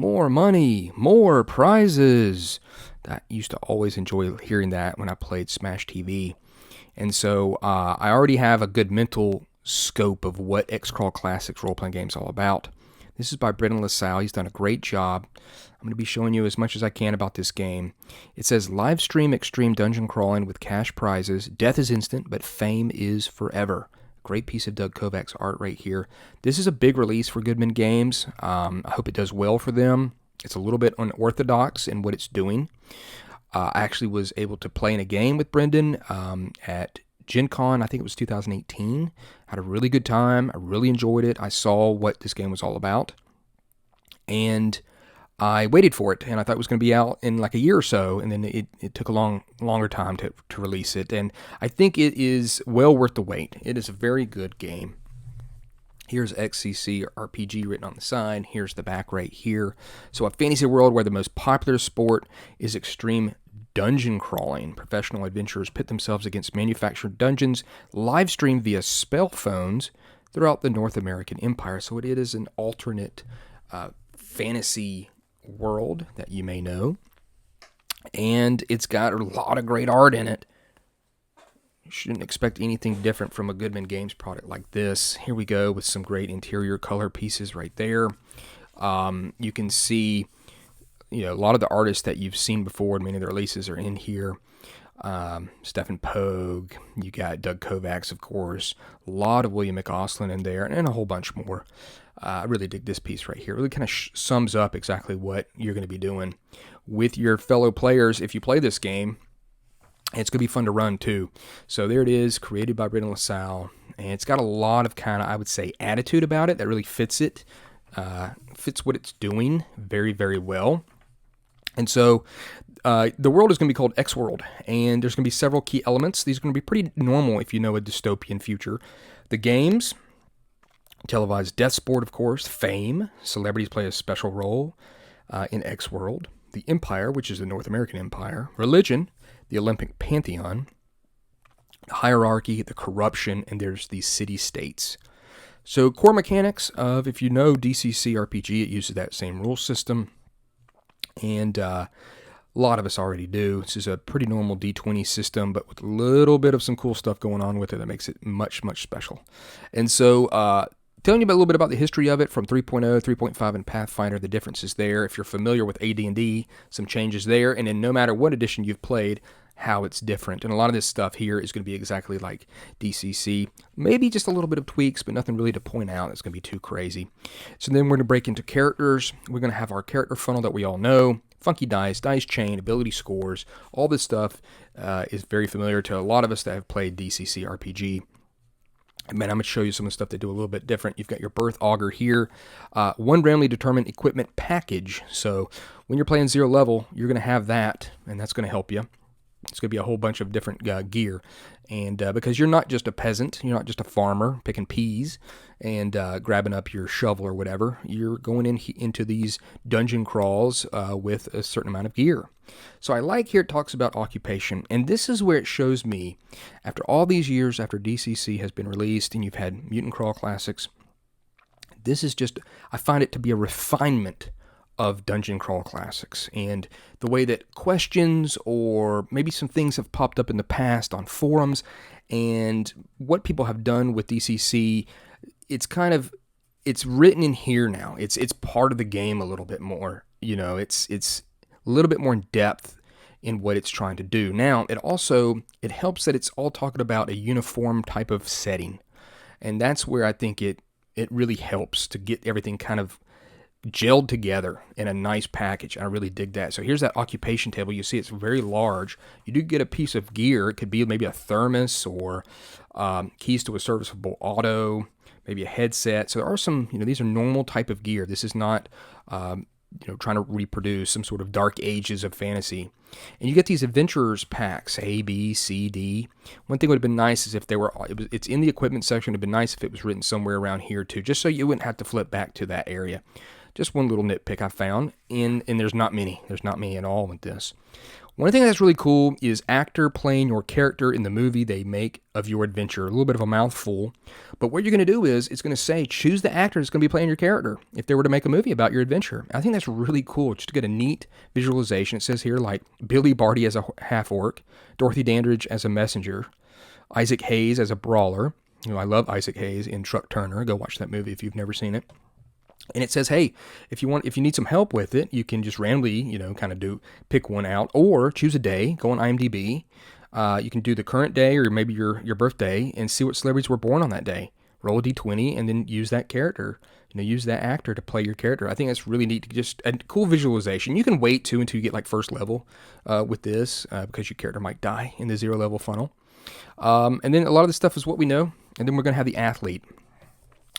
more money, more prizes. I used to always enjoy hearing that when I played Smash TV. And so I already have a good mental scope of what Xcrawl Classics role-playing game is all about. This is by Brendan LaSalle. He's done a great job. I'm going to be showing you as much as I can about this game. It says, live stream extreme dungeon crawling with cash prizes. Death is instant, but fame is forever. Great piece of Doug Kovac's art right here. This is a big release for Goodman Games. I hope it does well for them. It's a little bit unorthodox in what it's doing. I actually was able to play in a game with Brendan at Gen Con. I think it was 2018. Had a really good time. I really enjoyed it. I saw what this game was all about. And I waited for it, and I thought it was going to be out in like a year or so, and then it took a longer time to release it. And I think it is well worth the wait. It is a very good game. Here's xccrpg written on the side. Here's the back right here. So a fantasy world where the most popular sport is extreme dungeon crawling. Professional adventurers pit themselves against manufactured dungeons, live streamed via spell phones throughout the North American Empire. So it is an alternate fantasy world that you may know. And it's got a lot of great art in it. You shouldn't expect anything different from a Goodman Games product like this. Here we go with some great interior color pieces right there. You can see, a lot of the artists that you've seen before, many of the releases are in here. Stephen Pogue, you got Doug Kovac's, of course, a lot of William McAuslin in there, and a whole bunch more. I really dig this piece right here. It really kind of sums up exactly what you're going to be doing with your fellow players if you play this game. And it's going to be fun to run too. So there it is, created by Brendan LaSalle, and it's got a lot of kind of, I would say, attitude about it that really fits it, fits what it's doing very, very well. And so the world is going to be called X World, and there's going to be several key elements. These are going to be pretty normal if you know a dystopian future. The games, televised death sport, of course, fame, celebrities play a special role in X World. The Empire, which is the North American Empire. Religion, the Olympic Pantheon. The hierarchy, the corruption, and there's the city-states. So core mechanics of, if you know DCC RPG, it uses that same rule system. And a lot of us already do. This is a pretty normal D20 system, but with a little bit of some cool stuff going on with it that makes it much, much special. And so telling you a little bit about the history of it from 3.0, 3.5, and Pathfinder, the differences there. If you're familiar with AD&D, some changes there. And then no matter what edition you've played, how it's different. And a lot of this stuff here is going to be exactly like DCC. Maybe just a little bit of tweaks, but nothing really to point out that's going to be too crazy. So then we're going to break into characters. We're going to have our character funnel that we all know. Funky dice, dice chain, ability scores. All this stuff is very familiar to a lot of us that have played DCC RPG. And man, I'm going to show you some of the stuff they do a little bit different. You've got your birth augur here. One randomly determined equipment package. So when you're playing 0 level, you're going to have that, and that's going to help you. It's going to be a whole bunch of different gear. And because you're not just a peasant, you're not just a farmer picking peas and grabbing up your shovel or whatever. You're going into these dungeon crawls with a certain amount of gear. So I like here it talks about occupation. And this is where it shows me, after all these years after DCC has been released and you've had Mutant Crawl Classics, this is just, I find it to be a refinement of Dungeon Crawl Classics, and the way that questions or maybe some things have popped up in the past on forums and what people have done with DCC, it's written in here now. It's part of the game a little bit more. It's a little bit more in depth in what it's trying to do. Now, it helps that it's all talking about a uniform type of setting, and that's where I think it really helps to get everything kind of gelled together in a nice package. I really dig that. So here's that occupation table. You see it's very large. You do get a piece of gear. It could be maybe a thermos or keys to a serviceable auto, maybe a headset. So there are some, these are normal type of gear. This is not, trying to reproduce some sort of dark ages of fantasy. And you get these adventurers packs, A, B, C, D. One thing would have been nice is if it's in the equipment section. It'd been nice if it was written somewhere around here too, just so you wouldn't have to flip back to that area. Just one little nitpick I found, and there's not many. There's not many at all with this. One thing that's really cool is actor playing your character in the movie they make of your adventure. A little bit of a mouthful, but what you're going to do is it's going to say choose the actor that's going to be playing your character if they were to make a movie about your adventure. I think that's really cool just to get a neat visualization. It says here like Billy Barty as a half-orc, Dorothy Dandridge as a messenger, Isaac Hayes as a brawler. I love Isaac Hayes in Truck Turner. Go watch that movie if you've never seen it. And it says, hey, if you need some help with it, you can just randomly, kind of pick one out, or choose a day, go on IMDb. You can do the current day or maybe your birthday and see what celebrities were born on that day. Roll a d20 and then use that character, use that actor to play your character. I think that's really neat. Just a cool visualization. You can wait too until you get like first level with this because your character might die in the 0 level funnel. And then a lot of this stuff is what we know. And then we're going to have the athlete.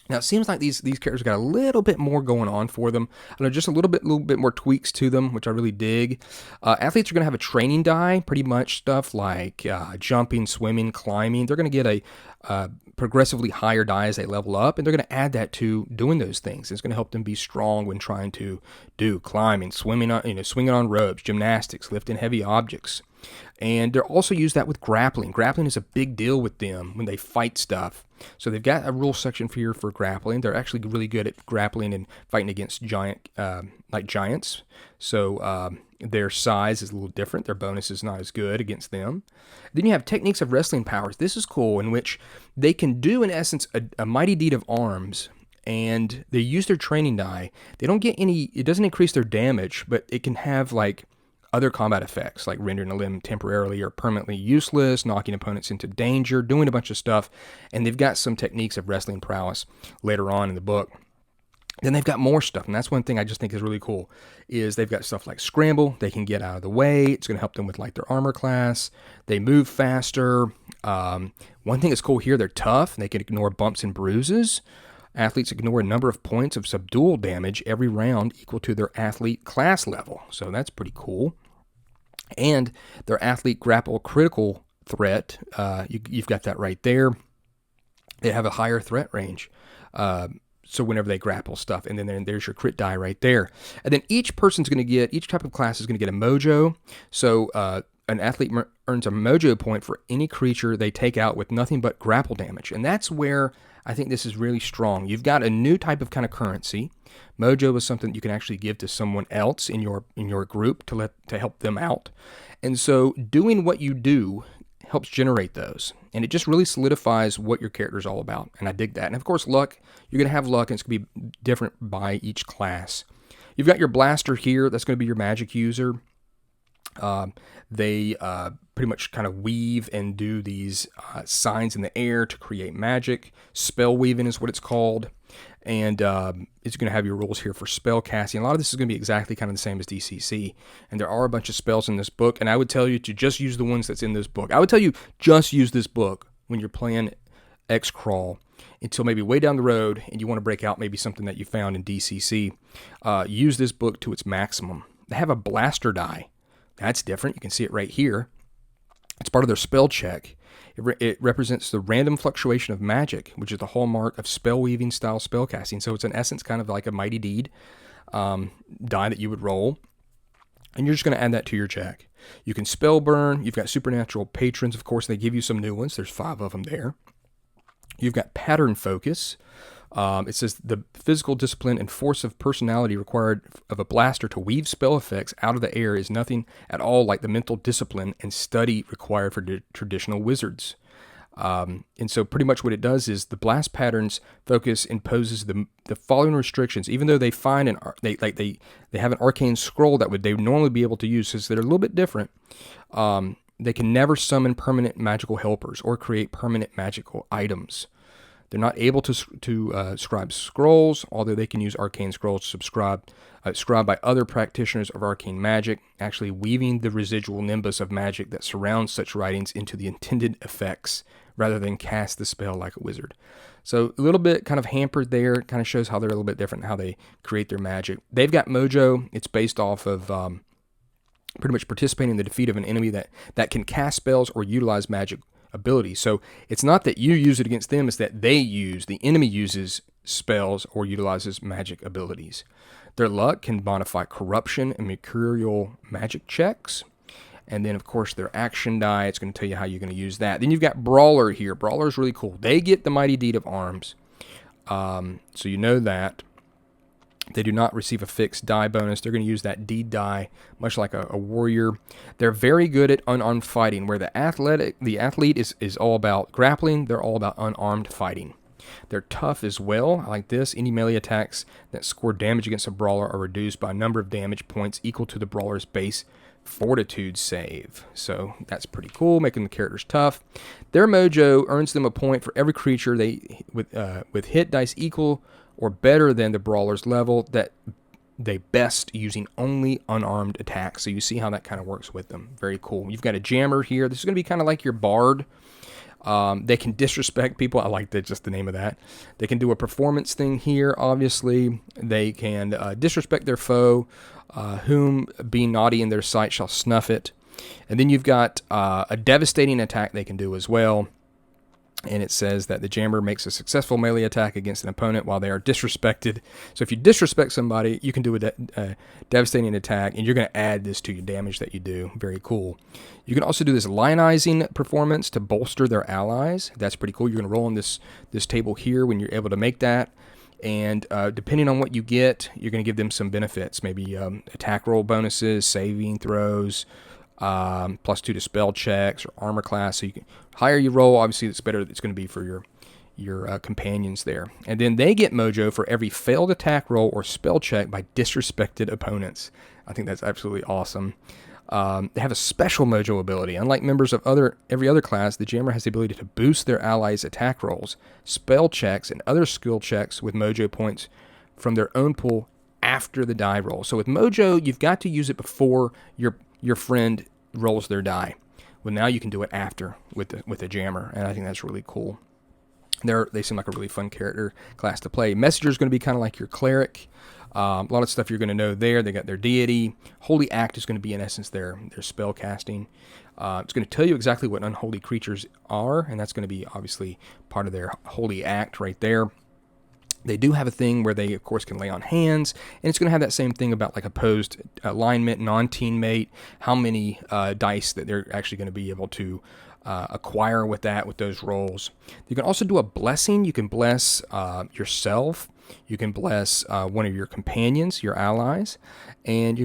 Now, it seems like these characters got a little bit more going on for them. I know, just a little bit more tweaks to them, which I really dig. Athletes are going to have a training die, pretty much stuff like jumping, swimming, climbing. They're going to get a progressively higher die as they level up, and they're going to add that to doing those things. It's going to help them be strong when trying to do climbing, swimming, swinging on ropes, gymnastics, lifting heavy objects. And they're also use that with grappling. Grappling is a big deal with them when they fight stuff. So they've got a rule section here for grappling. They're actually really good at grappling and fighting against giants. So their size is a little different. Their bonus is not as good against them. Then you have techniques of wrestling powers. This is cool, in which they can do, in essence, a mighty deed of arms. And they use their training die. They don't get any, it doesn't increase their damage, but it can have like other combat effects, like rendering a limb temporarily or permanently useless, knocking opponents into danger, doing a bunch of stuff. And they've got some techniques of wrestling prowess later on in the book. Then they've got more stuff, and that's one thing I just think is really cool, is they've got stuff like scramble. They can get out of the way. It's going to help them with like their armor class. They move faster. One thing that's cool here, they're tough. They can ignore bumps and bruises. Athletes ignore a number of points of subdual damage every round equal to their athlete class level. So that's pretty cool. And their athlete grapple critical threat, you've got that right there. They have a higher threat range. So whenever they grapple stuff, and then there's your crit die right there. And then each type of class is going to get a mojo. So an athlete earns a mojo point for any creature they take out with nothing but grapple damage. And that's where I think this is really strong. You've got a new type of kind of currency. Mojo is something you can actually give to someone else in your group to help them out. And so doing what you do helps generate those. And it just really solidifies what your character is all about. And I dig that. And of course, luck, you're going to have luck, and it's going to be different by each class. You've got your blaster here. That's going to be your magic user. They pretty much kind of weave and do these signs in the air to create magic. Spell weaving is what it's called. And it's going to have your rules here for spell casting. A lot of this is going to be exactly kind of the same as DCC. And there are a bunch of spells in this book. And I would tell you to just use the ones that's in this book. I would tell you just use this book when you're playing Xcrawl until maybe way down the road and you want to break out maybe something that you found in DCC. Use this book to its maximum. They have a blaster die. That's different. You can see it right here. It's part of their spell check. It represents the random fluctuation of magic, which is the hallmark of spell-weaving style spellcasting. So it's in essence kind of like a mighty deed die that you would roll. And you're just going to add that to your check. You can spell burn. You've got supernatural patrons. Of course, they give you some new ones. There's 5 of them there. You've got pattern focus. It says the physical discipline and force of personality required of a blaster to weave spell effects out of the air is nothing at all like the mental discipline and study required for traditional wizards. And so pretty much what it does is the blast patterns focus imposes the following restrictions, even though they find they have an arcane scroll that they would normally be able to use, since they're a little bit different. They can never summon permanent magical helpers or create permanent magical items. They're not able to scribe scrolls, although they can use arcane scrolls scribed by other practitioners of arcane magic, actually weaving the residual nimbus of magic that surrounds such writings into the intended effects, rather than cast the spell like a wizard. So a little bit kind of hampered there. It kind of shows how they're a little bit different, how they create their magic. They've got Mojo. It's based off of pretty much participating in the defeat of an enemy that can cast spells or utilize magic ability. So it's not that you use it against them, it's that the enemy uses spells or utilizes magic abilities. Their luck can modify corruption and mercurial magic checks. And then, of course, their action die. It's going to tell you how you're going to use that. Then you've got Brawler here. Brawler is really cool. They get the Mighty Deed of Arms. So you know that. They do not receive a fixed die bonus. They're going to use that deed die, much like a warrior. They're very good at unarmed fighting, where the athlete is all about grappling. They're all about unarmed fighting. They're tough as well. I like this. Any melee attacks that score damage against a brawler are reduced by a number of damage points equal to the brawler's base fortitude save. So that's pretty cool, making the characters tough. Their mojo earns them a point for every creature with hit dice equal or better than the brawler's level that they best using only unarmed attacks. So you see how that kind of works with them. Very cool. You've got a jammer here. This is going to be kind of like your bard. They can disrespect people. I like just the name of that. They can do a performance thing here, obviously. They can disrespect their foe, whom being naughty in their sight shall snuff it. And then you've got a devastating attack they can do as well. And it says that the jammer makes a successful melee attack against an opponent while they are disrespected. So if you disrespect somebody, you can do a devastating attack, and you're going to add this to your damage that you do. Very cool. You can also do this lionizing performance to bolster their allies. That's pretty cool. You're going to roll on this table here when you're able to make that. And depending on what you get, you're going to give them some benefits. Maybe attack roll bonuses, saving throws, +2 to spell checks or armor class. So higher you roll, obviously it's better. It's going to be for your companions there. And then they get mojo for every failed attack roll or spell check by disrespected opponents. I think that's absolutely awesome. They have a special mojo ability. Unlike members of every other class, the jammer has the ability to boost their allies' attack rolls, spell checks, and other skill checks with mojo points from their own pool after the die roll. So with mojo, you've got to use it before your friend rolls their die. Well, now you can do it after with the jammer, and I think that's really cool. They seem like a really fun character class to play. Messenger is going to be kind of like your cleric. A lot of stuff you're going to know there. They got their deity. Holy Act is going to be, in essence, their spell casting. It's going to tell you exactly what unholy creatures are, and that's going to be obviously part of their Holy Act right there. They do have a thing where they, of course, can lay on hands, and it's going to have that same thing about like opposed alignment, non-teammate, how many dice that they're actually going to be able to acquire with those rolls. You can also do a blessing. You can bless yourself. You can bless one of your companions, your allies, and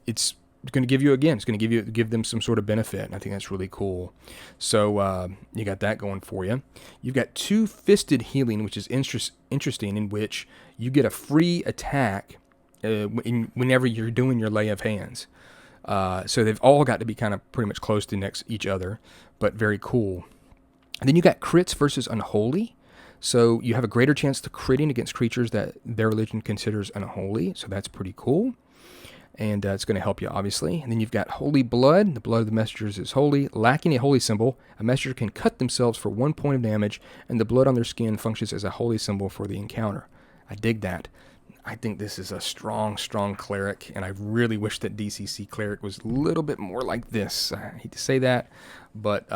it's going to give you It's going to give them some sort of benefit. And I think that's really cool. So you got that going for you. You've got two-fisted healing, which is interesting, in which you get a free attack whenever you're doing your lay of hands. So they've all got to be kind of pretty much close to each other, but very cool. And then you got crits versus unholy. So you have a greater chance to critting against creatures that their religion considers unholy. So that's pretty cool. And it's going to help you, obviously. And then you've got Holy Blood. The blood of the messengers is holy. Lacking a holy symbol, a messenger can cut themselves for 1 point of damage, and the blood on their skin functions as a holy symbol for the encounter. I dig that. I think this is a strong, strong cleric, and I really wish that DCC cleric was a little bit more like this. I hate to say that, but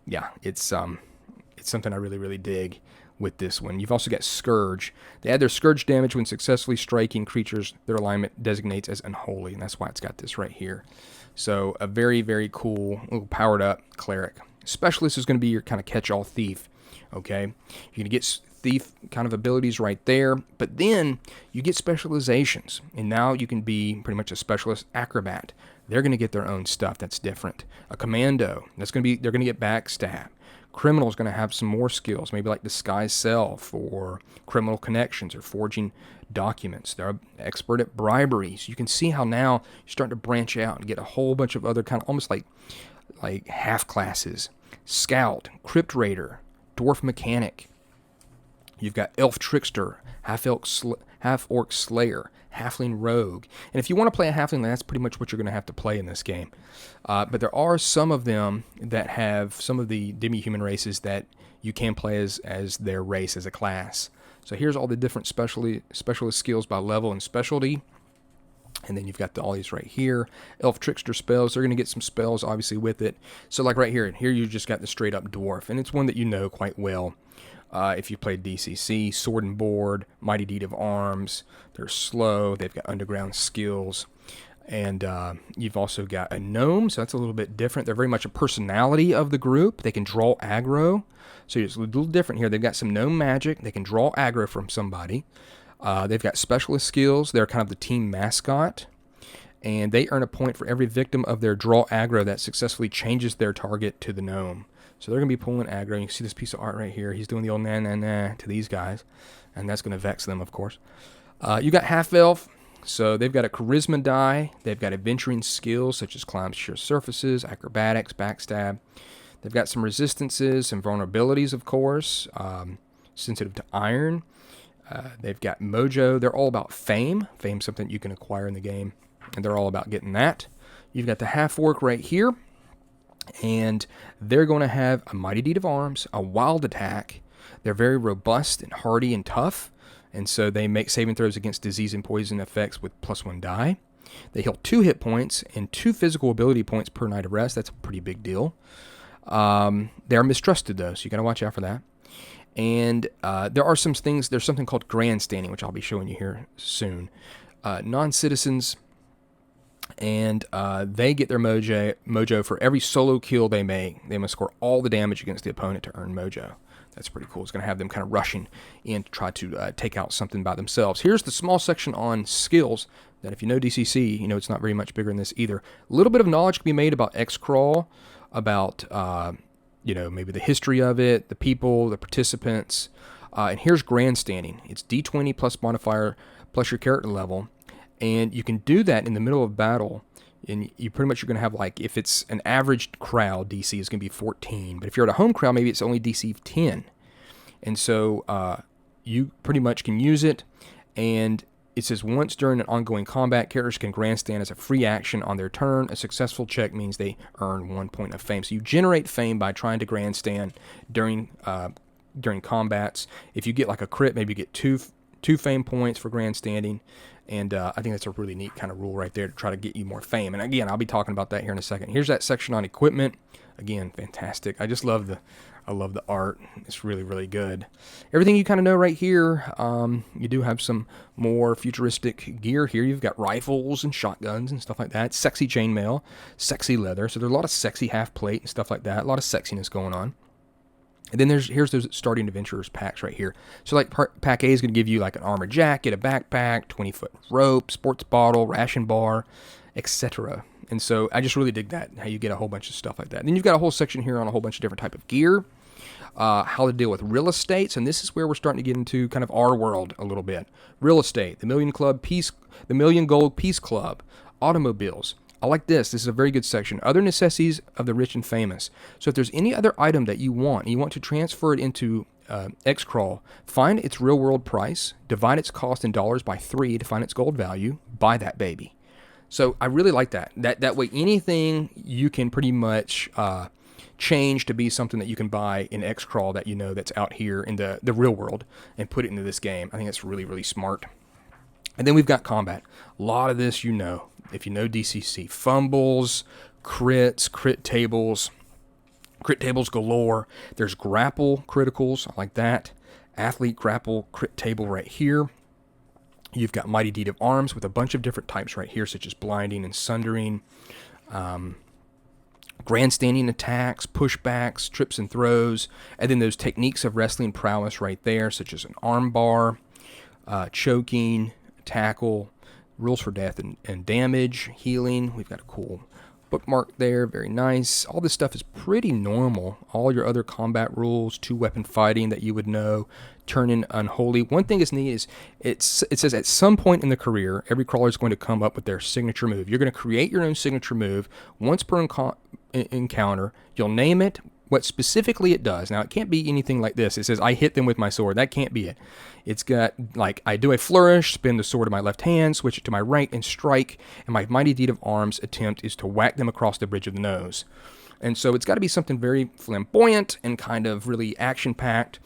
yeah, it's something I really, really dig with this one. You've also got Scourge. They add their Scourge damage when successfully striking creatures their alignment designates as unholy, and that's why it's got this right here. So a very, very cool, little powered up cleric. Specialist is going to be your kind of catch-all thief, okay? You're going to get thief kind of abilities right there, but then you get specializations, and now you can be pretty much a specialist acrobat. They're going to get their own stuff that's different. A commando, they're going to get backstab. Criminal is going to have some more skills, maybe like disguise self or criminal connections or forging documents. They're expert at bribery. So you can see how now you're starting to branch out and get a whole bunch of other kind of almost like half classes. Scout, Crypt Raider, Dwarf Mechanic. You've got Elf Trickster, Half-Orc Slayer, Halfling Rogue. And if you want to play a Halfling, that's pretty much what you're going to have to play in this game. But there are some of them that have some of the Demi-human races that you can play as their race, as a class. So here's all the different specialist skills by level and specialty. And then you've got all these right here. Elf Trickster spells. They're going to get some spells, obviously, with it. So like right here you just got the straight-up Dwarf. And it's one that you know quite well. If you played DCC, Sword and Board, Mighty Deed of Arms, they're slow, they've got underground skills. And you've also got a gnome, so that's a little bit different. They're very much a personality of the group. They can draw aggro, so it's a little different here. They've got some gnome magic. They can draw aggro from somebody. They've got specialist skills. They're kind of the team mascot. And they earn a point for every victim of their draw aggro that successfully changes their target to the gnome. So they're going to be pulling aggro. You can see this piece of art right here. He's doing the old na-na-na to these guys. And that's going to vex them, of course. You got half-elf. So they've got a charisma die. They've got adventuring skills such as climb sheer surfaces, acrobatics, backstab. They've got some resistances, some vulnerabilities, of course. Sensitive to iron. They've got Mojo. They're all about fame. Fame's something you can acquire in the game, and they're all about getting that. You've got the half-orc right here, and they're going to have a mighty deed of arms, a wild attack. They're very robust and hardy and tough. And so they make saving throws against disease and poison effects with +1 die. They heal 2 hit points and 2 physical ability points per night of rest. That's a pretty big deal. They are mistrusted, though, so you got to watch out for that. And there are some things. There's something called grandstanding, which I'll be showing you here soon. Non-citizens, and they get their mojo for every solo kill they make. They must score all the damage against the opponent to earn mojo. That's pretty cool. It's going to have them kind of rushing in to try to take out something by themselves. Here's the small section on skills that if you know DCC, you know it's not very much bigger than this either. A little bit of knowledge can be made about Xcrawl, about, maybe the history of it, the people, the participants. And here's grandstanding. It's D20 plus modifier plus your character level. And you can do that in the middle of battle. And you pretty much are going to have, like, if it's an average crowd, DC is going to be 14. But if you're at a home crowd, maybe it's only DC 10. And so you pretty much can use it. And it says once during an ongoing combat, characters can grandstand as a free action on their turn. A successful check means they earn 1 point of fame. So you generate fame by trying to grandstand during combats. If you get like a crit, maybe you get two fame points for grandstanding. And I think that's a really neat kind of rule right there to try to get you more fame. And again, I'll be talking about that here in a second. Here's that section on equipment. Again, fantastic. I love the art. It's really, really good. Everything you kind of know right here. You do have some more futuristic gear here. You've got rifles and shotguns and stuff like that. Sexy chainmail, sexy leather. So there's a lot of sexy half plate and stuff like that. A lot of sexiness going on. And then here's those starting adventurers packs right here. So like pack A is going to give you like an armor jacket, a backpack, 20-foot rope, sports bottle, ration bar, etc. And so I just really dig that, how you get a whole bunch of stuff like that. And then you've got a whole section here on a whole bunch of different type of gear, how to deal with real estates. And this is where we're starting to get into kind of our world a little bit. Real estate, the Million Gold Peace Club, automobiles. I like this. This is a very good section. Other necessities of the rich and famous. So if there's any other item that you want, and you want to transfer it into Xcrawl, find its real-world price, divide its cost in dollars by 3 to find its gold value, buy that baby. So I really like that. That way, anything you can pretty much change to be something that you can buy in Xcrawl that you know that's out here in the real world and put it into this game. I think that's really, really smart. And then we've got combat. A lot of this you know. If you know DCC, fumbles, crits, crit tables galore. There's grapple criticals, I like that. Athlete grapple crit table right here. You've got Mighty Deed of Arms with a bunch of different types right here, such as blinding and sundering. Grandstanding attacks, pushbacks, trips and throws. And then those techniques of wrestling prowess right there, such as an arm bar, choking, tackle, rules for death and damage, healing. We've got a cool bookmark there. Very nice. All this stuff is pretty normal. All your other combat rules, 2-weapon fighting that you would know, turning unholy. One thing is neat is it says at some point in the career, every crawler is going to come up with their signature move. You're going to create your own signature move once per encounter. You'll name it, what specifically it does. Now, it can't be anything like this. It says, I hit them with my sword. That can't be it. It's got, like, I do a flourish, spin the sword to my left hand, switch it to my right, and strike. And my Mighty Deed of Arms attempt is to whack them across the bridge of the nose. And so it's got to be something very flamboyant and kind of really action-packed.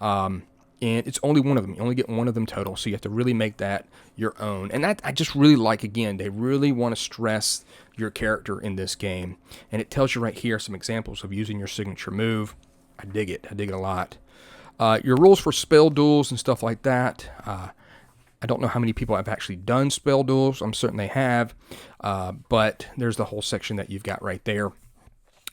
And it's only one of them. You only get one of them total, so you have to really make that your own. And that I just really like, again, they really want to stress your character in this game. And it tells you right here some examples of using your signature move. I dig it. I dig it a lot. Your rules for spell duels and stuff like that. I don't know how many people have actually done spell duels. I'm certain they have, but there's the whole section that you've got right there.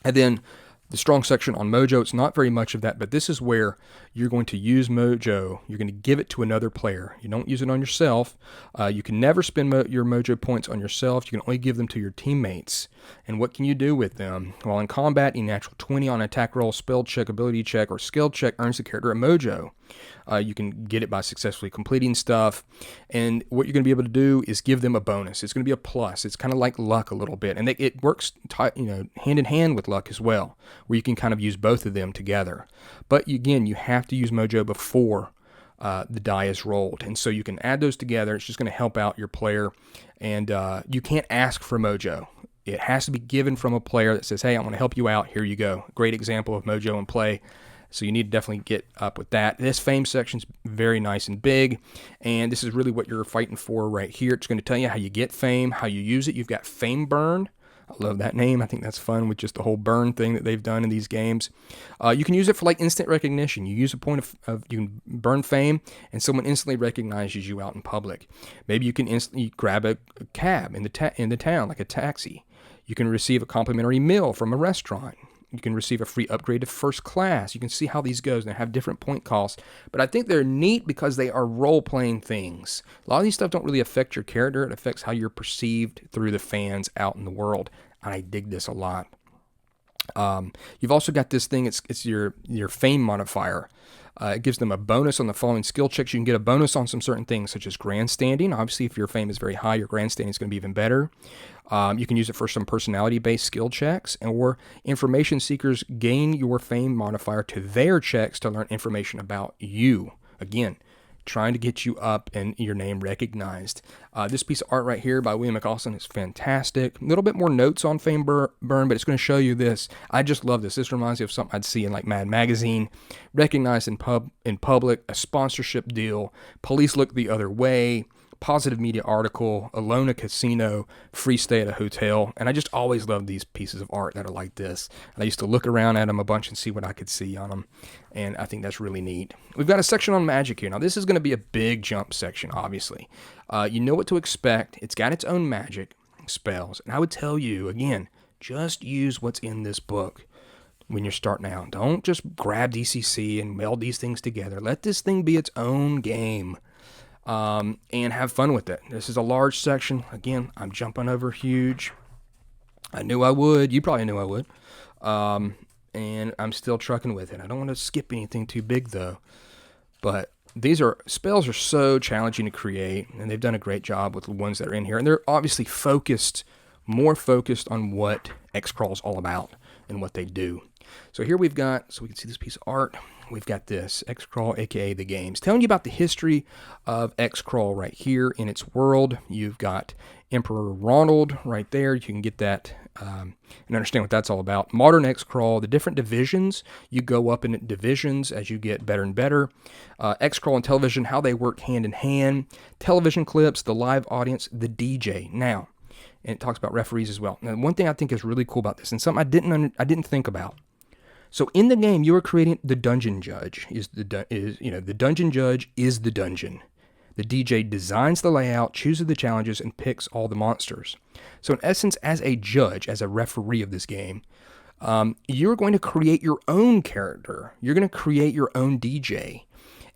And then the strong section on Mojo, it's not very much of that, but this is where you're going to use Mojo. You're going to give it to another player. You don't use it on yourself. You can never spend your Mojo points on yourself. You can only give them to your teammates. And what can you do with them? Well, in combat, a natural 20 on an attack roll, spell check, ability check, or skill check earns the character a Mojo. You can get it by successfully completing stuff. And what you're going to be able to do is give them a bonus. It's going to be a plus. It's kind of like luck a little bit. And it works hand in hand with luck as well, where you can kind of use both of them together. But again, you have to use Mojo before the die is rolled. And so you can add those together. It's just going to help out your player. And you can't ask for Mojo. It has to be given from a player that says, hey, I want to help you out. Here you go. Great example of Mojo in play. So you need to definitely get up with that. This fame section's very nice and big, and this is really what you're fighting for right here. It's going to tell you how you get fame, how you use it. You've got Fame Burn. I love that name. I think that's fun with just the whole burn thing that they've done in these games. You can use it for like instant recognition. You use a point of you can burn fame, and someone instantly recognizes you out in public. Maybe you can instantly grab a cab in the town, like a taxi. You can receive a complimentary meal from a restaurant. You can receive a free upgrade to first class. You can see how these goes. They have different point costs. But I think they're neat because they are role-playing things. A lot of these stuff don't really affect your character. It affects how you're perceived through the fans out in the world. And I dig this a lot. You've also got this thing. It's your fame modifier. It gives them a bonus on the following skill checks. You can get a bonus on some certain things, such as grandstanding. Obviously, if your fame is very high, your grandstanding is going to be even better. You can use it for some personality-based skill checks, or information seekers gain your fame modifier to their checks to learn information about you. Again, trying to get you up and your name recognized. This piece of art right here by William McAustin is fantastic. A little bit more notes on Fame Burn, but it's going to show you this. I just love this. This reminds me of something I'd see in like Mad Magazine. Recognized in public, a sponsorship deal, police look the other way, positive media article, alone at a casino, free stay at a hotel. And I just always love these pieces of art that are like this. And I used to look around at them a bunch and see what I could see on them. And I think that's really neat. We've got a section on magic here. Now, this is going to be a big jump section, obviously. You know what to expect. It's got its own magic spells. And I would tell you, again, just use what's in this book when you're starting out. Don't just grab DCC and meld these things together. Let this thing be its own game. And have fun with it. This is a large section. Again, I'm jumping over huge. I knew I would. You probably knew I would. And I'm still trucking with it. I don't want to skip anything too big, though. But spells are so challenging to create, and they've done a great job with the ones that are in here. And they're obviously more focused on what Xcrawl is all about and what they do. So here we've got, so we can see this piece of art, we've got this Xcrawl, aka the games, telling you about the history of Xcrawl right here in its world. You've got Emperor Ronald right there. You can get that and understand what that's all about. Modern Xcrawl, the different divisions. You go up in divisions as you get better and better. Xcrawl and television, how they work hand in hand. Television clips, the live audience, the DJ. Now, and it talks about referees as well. Now, one thing I think is really cool about this, and something I didn't think about. So in the game, you are creating the dungeon judge. The dungeon judge is the dungeon. The DJ designs the layout, chooses the challenges, and picks all the monsters. So in essence, as a judge, as a referee of this game, you're going to create your own character. You're going to create your own DJ.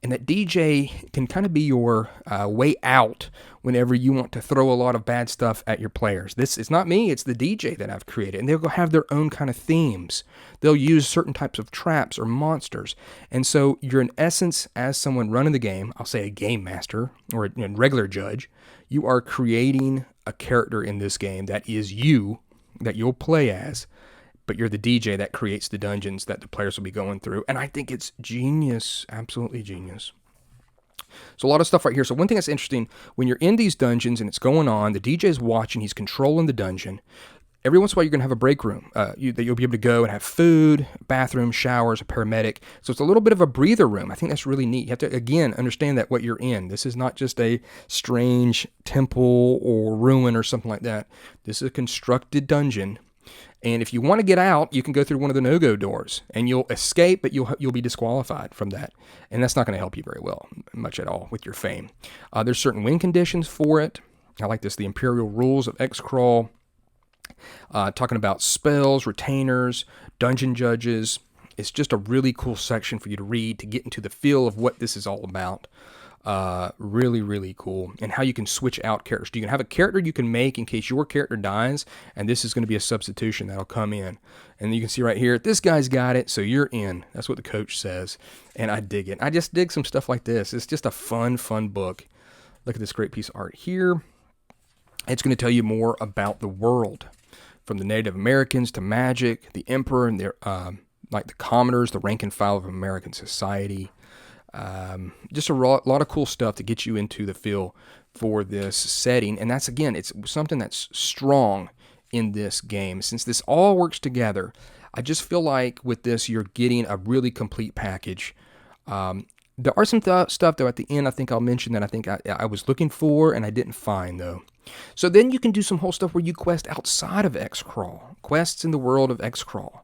And that DJ can kind of be your way out whenever you want to throw a lot of bad stuff at your players. It's not me, it's the DJ that I've created. And they'll have their own kind of themes. They'll use certain types of traps or monsters. And so you're in essence, as someone running the game, I'll say a game master or a regular judge, you are creating a character in this game that is you, that you'll play as. But you're the DJ that creates the dungeons that the players will be going through. And I think it's genius, absolutely genius. So a lot of stuff right here. So one thing that's interesting, when you're in these dungeons and it's going on, the DJ's watching, he's controlling the dungeon. Every once in a while, you're going to have a break room that you'll be able to go and have food, bathroom, showers, a paramedic. So it's a little bit of a breather room. I think that's really neat. You have to, again, understand that what you're in. This is not just a strange temple or ruin or something like that. This is a constructed dungeon. And if you want to get out, you can go through one of the no-go doors, and you'll escape, but you'll be disqualified from that. And that's not going to help you very well, much at all, with your fame. There's certain win conditions for it. I like this, the Imperial rules of Xcrawl. Talking about spells, retainers, dungeon judges. It's just a really cool section for you to read to get into the feel of what this is all about. Really, really cool. And how you can switch out characters. You can have a character you can make in case your character dies, and this is going to be a substitution that'll come in. And you can see right here, this guy's got it, so you're in. That's what the coach says. And I dig it. I just dig some stuff like this. It's just a fun book. Look at this great piece of art here. It's going to tell you more about the world, from the Native Americans to magic, the emperor, and their like the commoners, the rank and file of American society. Just a lot of cool stuff to get you into the feel for this setting. And that's, again, it's something that's strong in this game. Since this all works together, I just feel like with this, you're getting a really complete package. There are some stuff, though, at the end I think I'll mention that I think I was looking for and I didn't find, though. So then you can do some whole stuff where you quest outside of Xcrawl, quests in the world of Xcrawl,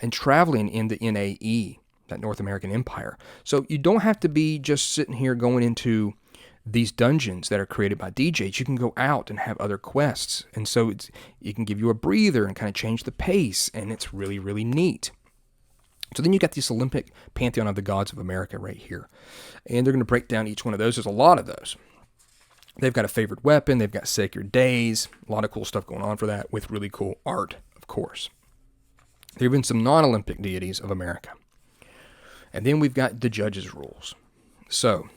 and traveling in the NAE, that North American Empire. So you don't have to be just sitting here going into these dungeons that are created by DJs. You can go out and have other quests. And so it can give you a breather and kind of change the pace, and it's really, really neat. So then you got this Olympic Pantheon of the Gods of America right here. And they're going to break down each one of those. There's a lot of those. They've got a favorite weapon. They've got sacred days. A lot of cool stuff going on for that, with really cool art, of course. There have been some non-Olympic deities of America. And then we've got the judges' rules. So,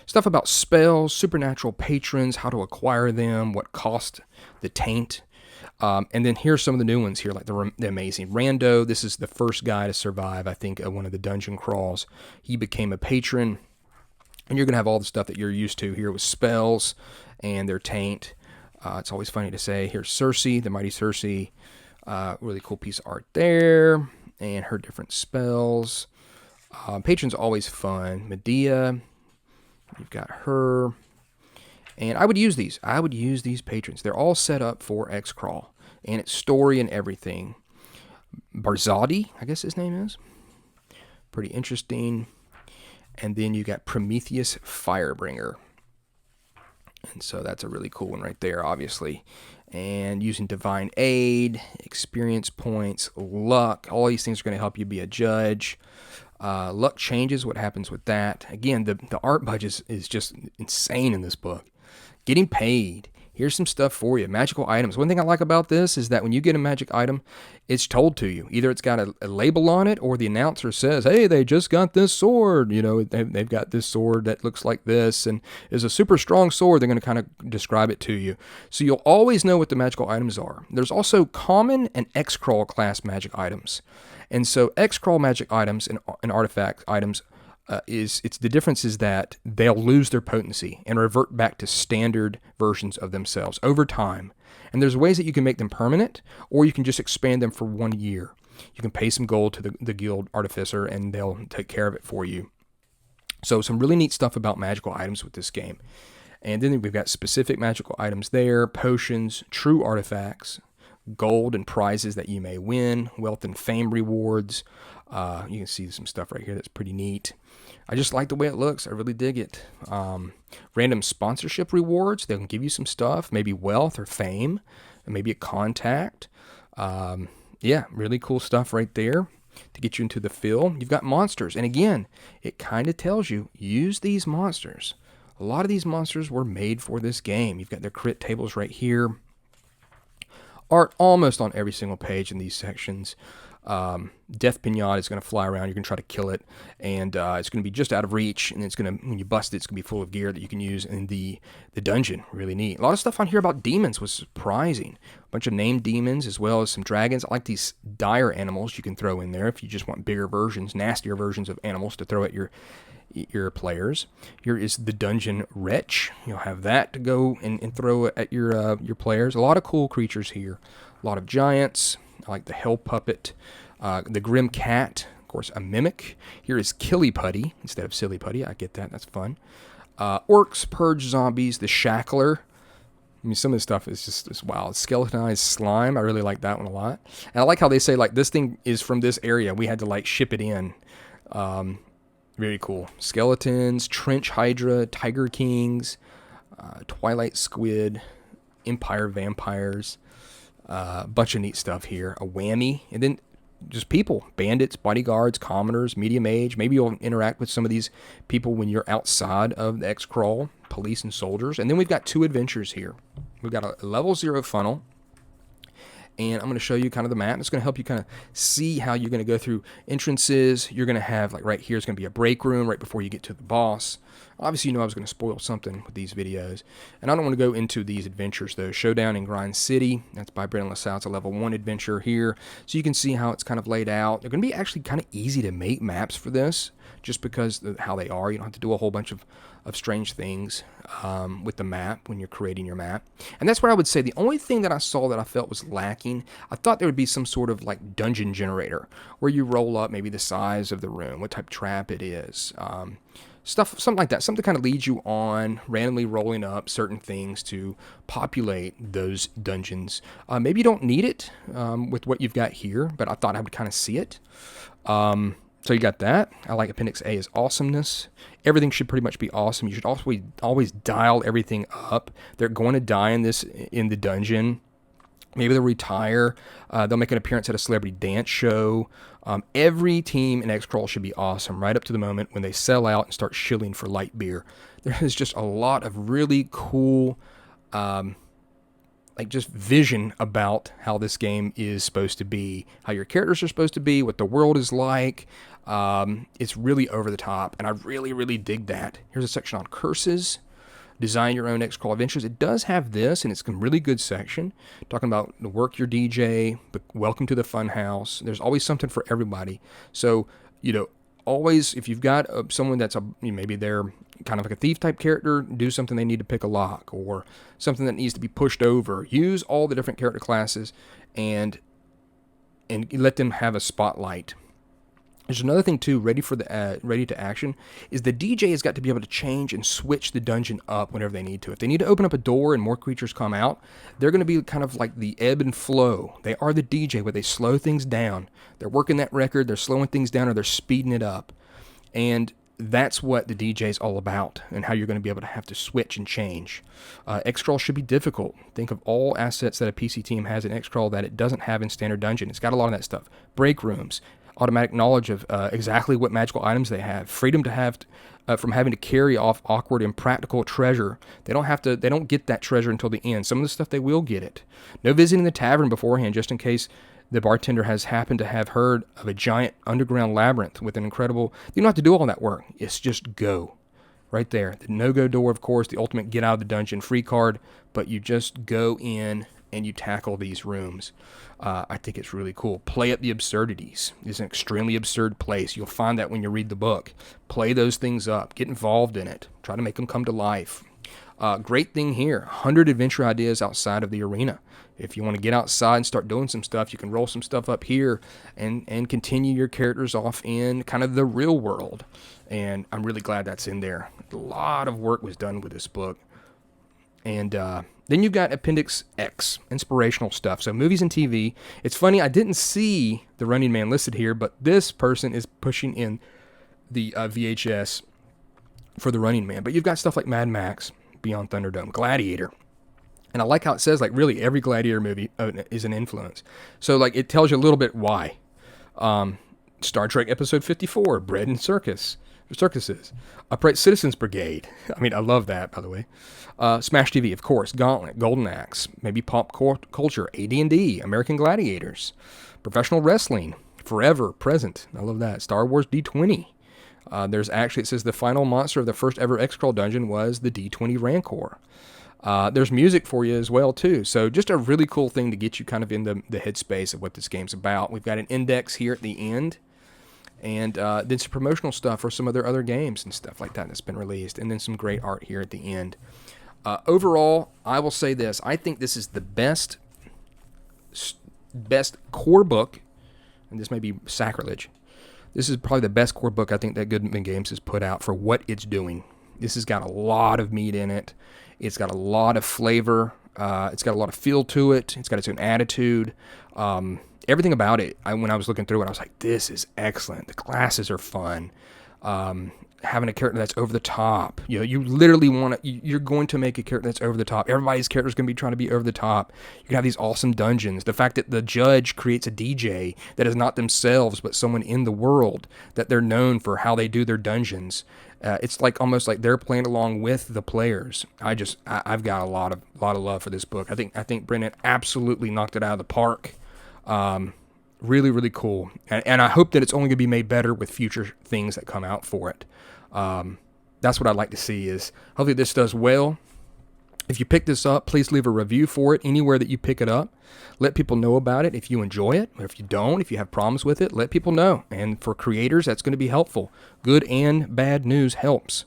stuff about spells, supernatural patrons, how to acquire them, what cost the taint. And then here's some of the new ones here, like the amazing Rando. This is the first guy to survive, I think, one of the dungeon crawls. He became a patron. And you're going to have all the stuff that you're used to here with spells and their taint. It's always funny to say. Here's Cersei, the mighty Cersei. Really cool piece of art there. And her different spells. Patron's always fun. Medea. You've got her. And I would use these. I would use these patrons. They're all set up for Xcrawl. And its story and everything. Barzadi, I guess his name is. Pretty interesting. And then you got Prometheus Firebringer. And so that's a really cool one right there, obviously. And using Divine Aid, experience points, luck. All these things are going to help you be a judge. Luck changes. What happens with that? Again, the art budget is just insane in this book. Getting paid. Here's some stuff for you. Magical items. One thing I like about this is that when you get a magic item, it's told to you. Either it's got a label on it, or the announcer says, hey, they just got this sword. You know, they've got this sword that looks like this and is a super strong sword. They're going to kind of describe it to you. So you'll always know what the magical items are. There's also common and Xcrawl class magic items. And so Xcrawl magic items and artifact items the difference is that they'll lose their potency and revert back to standard versions of themselves over time. And there's ways that you can make them permanent, or you can just expand them for 1 year. You can pay some gold to the guild artificer, and they'll take care of it for you. So some really neat stuff about magical items with this game. And then we've got specific magical items there, potions, true artifacts, gold and prizes that you may win, wealth and fame rewards. You can see some stuff right here that's pretty neat. I just like the way it looks. I really dig it. Random sponsorship rewards. They can give you some stuff, maybe wealth or fame, and maybe a contact. Yeah, really cool stuff right there to get you into the feel. You've got monsters. And again, it kind of tells you, use these monsters. A lot of these monsters were made for this game. You've got their crit tables right here. Art almost on every single page in these sections. Death Pinata is going to fly around. You're going to try to kill it, and it's going to be just out of reach, and it's going to, when you bust it, it's going to be full of gear that you can use in the dungeon. Really neat. A lot of stuff on here about demons was surprising. A bunch of named demons, as well as some dragons. I like these dire animals you can throw in there if you just want bigger versions, nastier versions of animals to throw at your players. Here is the Dungeon Wretch. You'll have that to go and throw at your players. A lot of cool creatures here. A lot of giants. I like the Hell Puppet. The Grim Cat. Of course, a Mimic. Here is Killy Putty instead of Silly Putty. I get that. That's fun. Orcs, Purge Zombies. The Shackler. I mean, some of the stuff is just wild. Skeletonized slime. I really like that one a lot. And I like how they say, like, this thing is from this area. We had to, like, ship it in. Very cool. Skeletons, trench hydra, tiger kings, twilight squid, empire vampires. A bunch of neat stuff here. A whammy. And then just people. Bandits, bodyguards, commoners, medium age. Maybe you'll interact with some of these people when you're outside of the Xcrawl. Police and soldiers. And then we've got 2 adventures here. We've got a level 0 funnel. And I'm going to show you kind of the map. It's going to help you kind of see how you're going to go through entrances. You're going to have, like right here is going to be a break room right before you get to the boss. Obviously, you know I was going to spoil something with these videos. And I don't want to go into these adventures, though. Showdown in Grind City. That's by Brendan LaSalle. It's a level 1 adventure here. So you can see how it's kind of laid out. They're going to be actually kind of easy to make maps for this, just because of how they are. You don't have to do a whole bunch of strange things with the map when you're creating your map. And that's what I would say. The only thing that I saw that I felt was lacking, I thought there would be some sort of like dungeon generator where you roll up maybe the size of the room, what type of trap it is, stuff, something like that. Something to kind of lead you on, randomly rolling up certain things to populate those dungeons. Maybe you don't need it with what you've got here, but I thought I would kind of see it. So you got that. I like Appendix A is awesomeness. Everything should pretty much be awesome. You should also always dial everything up. They're going to die in the dungeon. Maybe they'll retire. They'll make an appearance at a celebrity dance show. Every team in Xcrawl should be awesome, right up to the moment when they sell out and start shilling for light beer. There is just a lot of really cool like just vision about how this game is supposed to be, how your characters are supposed to be, what the world is like. It's really over the top, and I really, really dig that. Here's a section on curses. Design your own Xcrawl adventures. It does have this, and it's a really good section talking about the work your DJ, but welcome to the fun house. There's always something for everybody. So, always, if you've got someone that's maybe they're kind of like a thief type character, do something they need to pick a lock, or something that needs to be pushed over. Use all the different character classes and let them have a spotlight. There's another thing too, ready to action, is the DJ has got to be able to change and switch the dungeon up whenever they need to. If they need to open up a door and more creatures come out, they're going to be kind of like the ebb and flow. They are the DJ, where they slow things down. They're working that record, they're slowing things down, or they're speeding it up. And that's what the DJ is all about, and how you're going to be able to have to switch and change. Xcrawl should be difficult. Think of all assets that a PC team has in Xcrawl that it doesn't have in Standard Dungeon. It's got a lot of that stuff. Break rooms, automatic knowledge of exactly what magical items they have, freedom to have from having to carry off awkward and practical treasure. They don't get that treasure until the end. Some of the stuff they will get it. No visiting the tavern beforehand, just in case the bartender has happened to have heard of a giant underground labyrinth with an incredible... You don't have to do all that work. It's just go. Right there. The no-go door, of course, the ultimate get out of the dungeon free card, but you just go in and you tackle these rooms. I think it's really cool. Play up the absurdities. It's an extremely absurd place. You'll find that when you read the book. Play those things up. Get involved in it. Try to make them come to life. Great thing here. 100 adventure ideas outside of the arena. If you want to get outside and start doing some stuff, you can roll some stuff up here and continue your characters off in kind of the real world. And I'm really glad that's in there. A lot of work was done with this book. And then you've got Appendix X, inspirational stuff. So movies and TV. It's funny, I didn't see the Running Man listed here, but this person is pushing in the VHS for the Running Man. But you've got stuff like Mad Max, Beyond Thunderdome, Gladiator. And I like how it says, like, really every Gladiator movie is an influence. So, like, it tells you a little bit why. Star Trek Episode 54, Bread and Circuses. Upright Citizens Brigade. I mean, I love that, by the way. Smash TV, of course. Gauntlet, Golden Axe. Maybe pop culture. AD&D, American Gladiators. Professional Wrestling, Forever, Present. I love that. Star Wars D20. There's actually, it says the final monster of the first ever Xcrawl dungeon was the D20 Rancor. There's music for you as well, too. So just a really cool thing to get you kind of in the headspace of what this game's about. We've got an index here at the end. And then some promotional stuff for some of their other games and stuff like that that's been released. And then some great art here at the end. Overall, I will say this. I think this is the best core book. And this may be sacrilege. This is probably the best core book I think that Goodman Games has put out for what it's doing. This has got a lot of meat in it. It's got a lot of flavor. It's got a lot of feel to it. It's got its own attitude. Everything about it, when I was looking through it, I was like, this is excellent. The classes are fun. Having a character that's over the top, you literally you're going to make a character that's over the top. Everybody's character is going to be trying to be over the top. You can have these awesome dungeons. The fact that the judge creates a DJ that is not themselves, but someone in the world, that they're known for how they do their dungeons. It's like almost like they're playing along with the players. I've got a lot of love for this book. I think Brennan absolutely knocked it out of the park. Really, really cool. And I hope that it's only going to be made better with future things that come out for it. That's what I'd like to see, is hopefully this does well. If you pick this up, please leave a review for it anywhere that you pick it up. Let people know about it if you enjoy it, or if you don't, if you have problems with it, let people know. And for creators, that's going to be helpful. Good and bad news helps.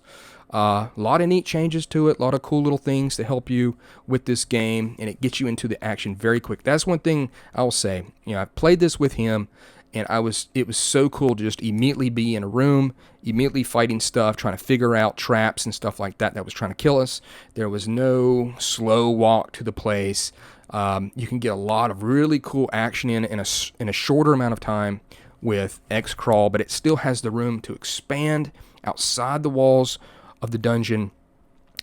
A lot of neat changes to it, a lot of cool little things to help you with this game, and it gets you into the action very quick. That's one thing I will say. I played this with him, and it was so cool to just immediately be in a room, immediately fighting stuff, trying to figure out traps and stuff like that was trying to kill us. There was no slow walk to the place. You can get a lot of really cool action in a shorter amount of time with Xcrawl, but it still has the room to expand outside the walls of the dungeon,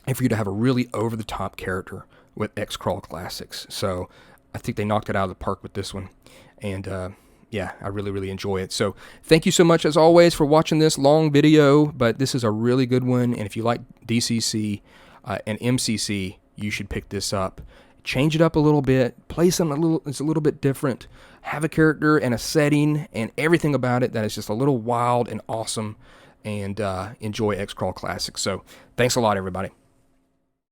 and for you to have a really over-the-top character with Xcrawl Classics. So I think they knocked it out of the park with this one, and yeah, I really, really enjoy it. So thank you so much, as always, for watching this long video, but this is a really good one, and if you like DCC and MCC, you should pick this up. Change it up a little bit, play something it's a little bit different, have a character and a setting and everything about it that is just a little wild and awesome, and enjoy Xcrawl Classics. So thanks a lot, everybody.